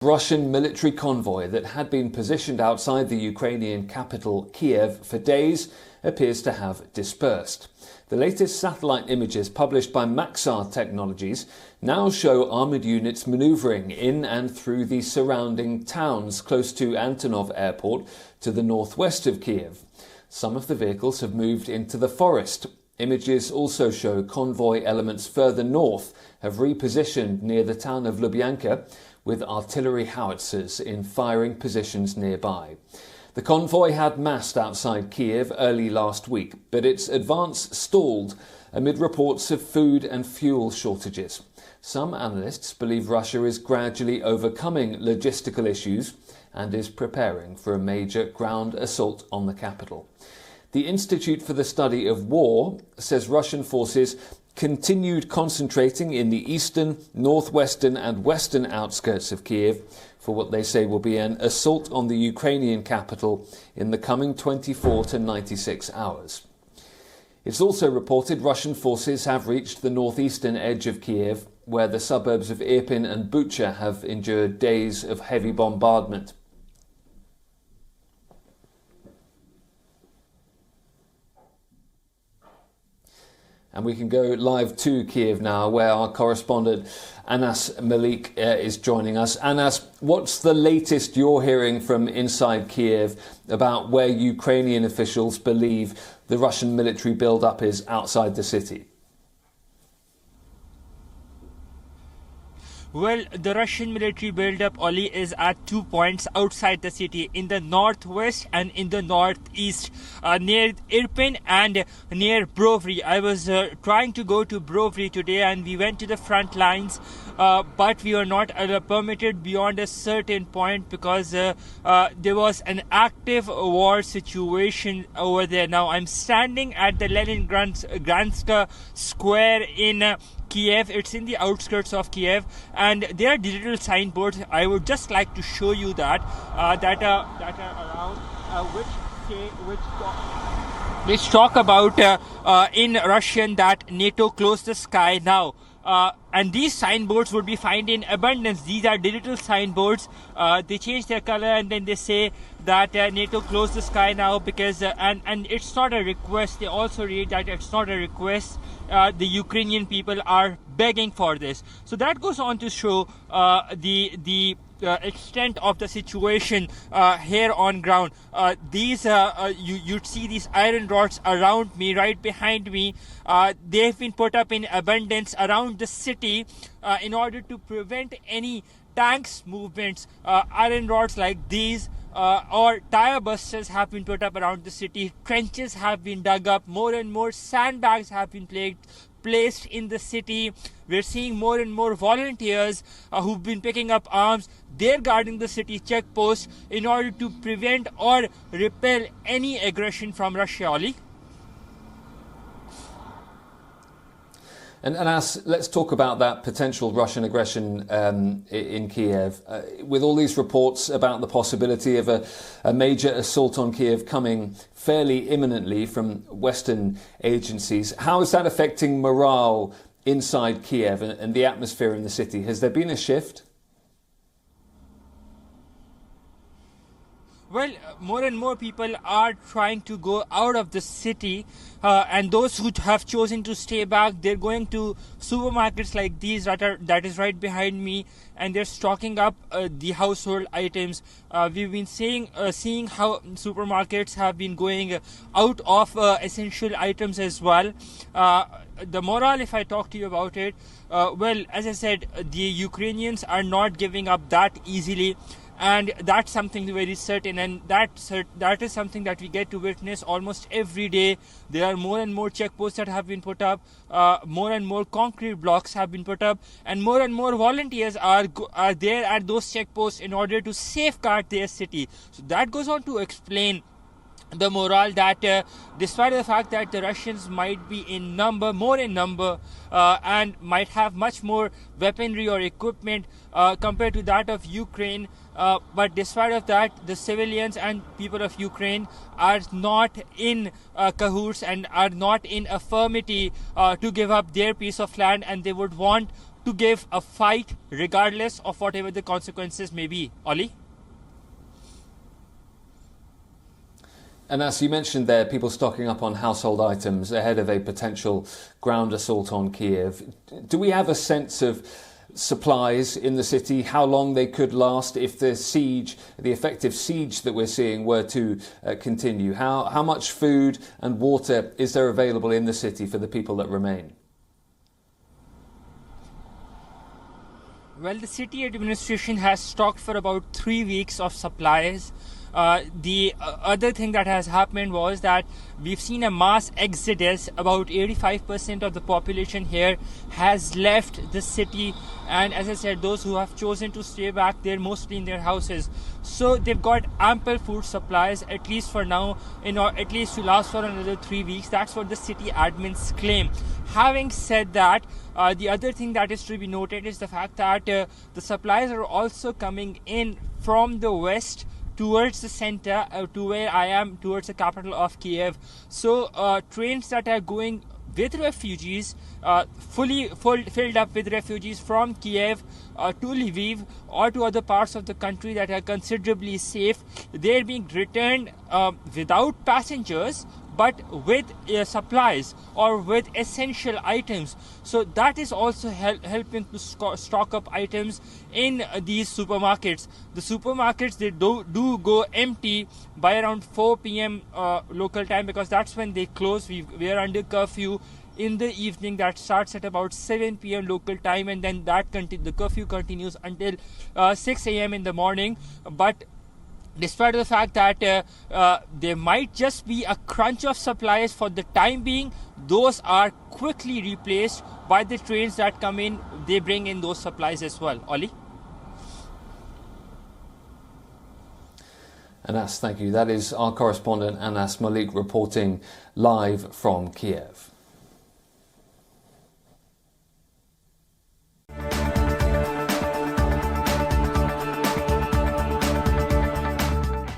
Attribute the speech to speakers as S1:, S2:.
S1: Russian military convoy that had been positioned outside the Ukrainian capital Kyiv for days appears to have dispersed. The latest satellite images published by Maxar Technologies now show armoured units manoeuvring in and through the surrounding towns close to Antonov Airport to the northwest of Kyiv. Some of the vehicles have moved into the forest. Images also show convoy elements further north have repositioned near the town of Lubyanka, with artillery howitzers in firing positions nearby. The convoy had massed outside Kyiv early last week, but its advance stalled amid reports of food and fuel shortages. Some analysts believe Russia is gradually overcoming logistical issues and is preparing for a major ground assault on the capital. The Institute for the Study of War says Russian forces continued concentrating in the eastern, northwestern and western outskirts of Kyiv for what they say will be an assault on the Ukrainian capital in the coming 24 to 96 hours. It's also reported Russian forces have reached the northeastern edge of Kyiv, where the suburbs of Irpin and Bucha have endured days of heavy bombardment. And we can go live to Kyiv now, where our correspondent Anas Malik is joining us. Anas, what's the latest you're hearing from inside Kyiv about where Ukrainian officials believe the Russian military buildup is outside the city?
S2: Well, the Russian military buildup, Oli, is at 2 points outside the city, in the northwest and in the northeast, near Irpin and near Brovary. I was trying to go to Brovary today and we went to the front lines, but we were not permitted beyond a certain point because there was an active war situation over there. Now, I'm standing at the Leningradska Square in Kyiv. It's in the outskirts of Kyiv, and there are digital signboards. I would just like to show you that that are around, which talk about in Russian that NATO close the sky now. And these signboards would be found in abundance. These are digital signboards. They change their color and then they say that NATO close the sky now because and it's not a request. They also read that it's not a request. The Ukrainian people are begging for this. So that goes on to show the extent of the situation here on ground. You'd see these iron rods around me, right behind me. They've been put up in abundance around the city in order to prevent any tanks movements. Iron rods like these or tire busters have been put up around the city. Trenches have been dug up. More and more sandbags have been placed in the city. We're seeing more and more volunteers who've been picking up arms. They're guarding the city checkposts in order to prevent or repel any aggression from Russia, Oli.
S1: And Anas, let's talk about that potential Russian aggression in Kyiv. With all these reports about the possibility of a major assault on Kyiv coming fairly imminently from Western agencies, how is that affecting morale inside Kyiv and the atmosphere in the city? Has there been a shift?
S2: Well, more and more people are trying to go out of the city, and those who have chosen to stay back, they're going to supermarkets like these that is right behind me, and they're stocking up the household items. We've been seeing how supermarkets have been going out of essential items as well. The morale, if I talk to you about it, well, as I said, the Ukrainians are not giving up that easily. And that's something very certain, and that is something that we get to witness almost every day. There are more and more checkposts that have been put up, more and more concrete blocks have been put up, and more volunteers are there at those checkposts in order to safeguard their city. So that goes on to explain the morale that despite the fact that the Russians might be more in number and might have much more weaponry or equipment compared to that of Ukraine, but despite of that, the civilians and people of Ukraine are not in cahoots and are not in affirmity to give up their piece of land, and they would want to give a fight regardless of whatever the consequences may be. Ollie?
S1: And as you mentioned there, people stocking up on household items ahead of a potential ground assault on Kyiv. Do we have a sense of supplies in the city, how long they could last if the siege, the effective siege that we're seeing were to continue? How much food and water is there available in the city for the people that remain?
S2: Well, the city administration has stocked for about 3 weeks of supplies. The other thing that has happened was that we've seen a mass exodus. About 85% of the population here has left the city, and as I said, those who have chosen to stay back, they're mostly in their houses. So they've got ample food supplies, at least for now, at least to last for another 3 weeks. That's what the city admins claim. Having said that, the other thing that is to be noted is the fact that the supplies are also coming in from the west towards the center, to where I am, towards the capital of Kyiv. So trains that are going with refugees, fully filled up with refugees from Kyiv to Lviv or to other parts of the country that are considerably safe, they're being returned without passengers, but with supplies or with essential items. So that is also helping to stock up items in these supermarkets. The supermarkets, they do go empty by around 4 p.m. Local time, because that's when they close. We are under curfew in the evening that starts at about 7 p.m. local time, and then the curfew continues until 6 a.m. in the morning. But despite the fact that there might just be a crunch of supplies for the time being, those are quickly replaced by the trains that come in. They bring in those supplies as well. Ollie?
S1: Anas, thank you. That is our correspondent Anas Malik reporting live from Kyiv.